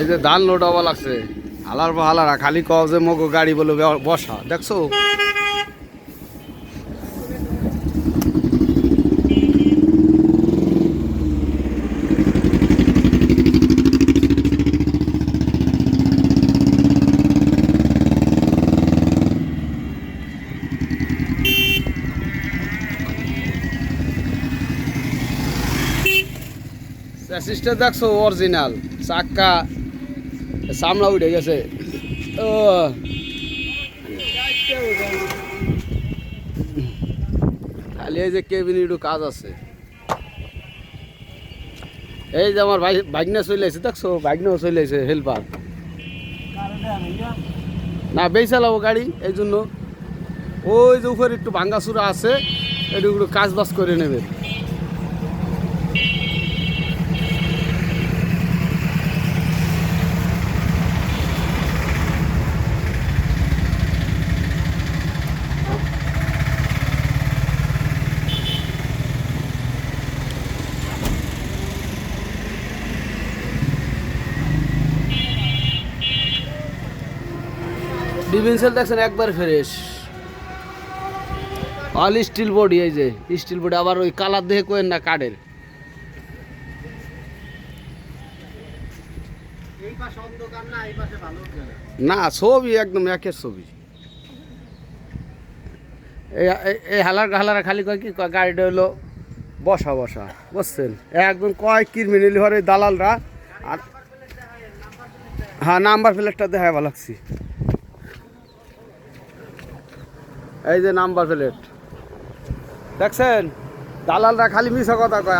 এই যে ধান লোড হওয়া লাগছে হালার বা হালারা খালি কও যে মগো গাড়ি বলে বসা দেখছো চ্যাসিসটা দেখছো অরিজিনাল চাক্কা সামলা উঠে গেছে খালি এই যে কেবিন একটু কাজ আছে এই যে আমার ভাগনা চলে আসে দেখছো ভাগনাও চলে আসে হেল্পার না বেশ চালাবো গাড়ি এই জন্য ওই যে উপরে একটু ভাঙ্গাচুরা আছে একটু একটু কাজ বাজ করে নেবে ডিফেন্সেল দেখছেন একবার ফ্রেশ অল স্টিল বডি এই যে স্টিল বডি আবার ওই কালার দেখে কোয়েন না কাঠের না ছবি একদম একের ছবি এই হালারা খালি কয় কি গাড়িটা হলো বসা বসা বুঝছেন একদম কয় কিরমিনিলি হরে দালালরা আর হ্যাঁ নাম্বার প্লেটটা দেখায় ভালো লাগছি এই যে নাম্বার প্লেট দেখছেন দালালরা খালি মিশা কথা কয়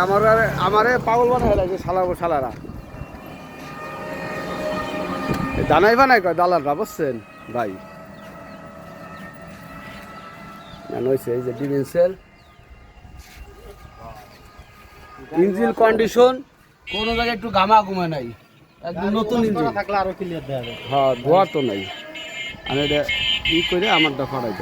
আমারে পাগল বানায় লাগছে শালারা দানাই বানাই কয় দালালরা বুঝছেন ভাই হয়েছে এই যে ডিফেন্সের ইঞ্জিন কন্ডিশন কোনো জায়গায় একটু ঘামা ঘুমা নাই একদম নতুন ইঞ্জিন থাকলে আরো ক্লিয়ার দেওয়া যাবে হ্যাঁ ধোয়া তো নাই আমি এটা ই করে আমারটা ফরাই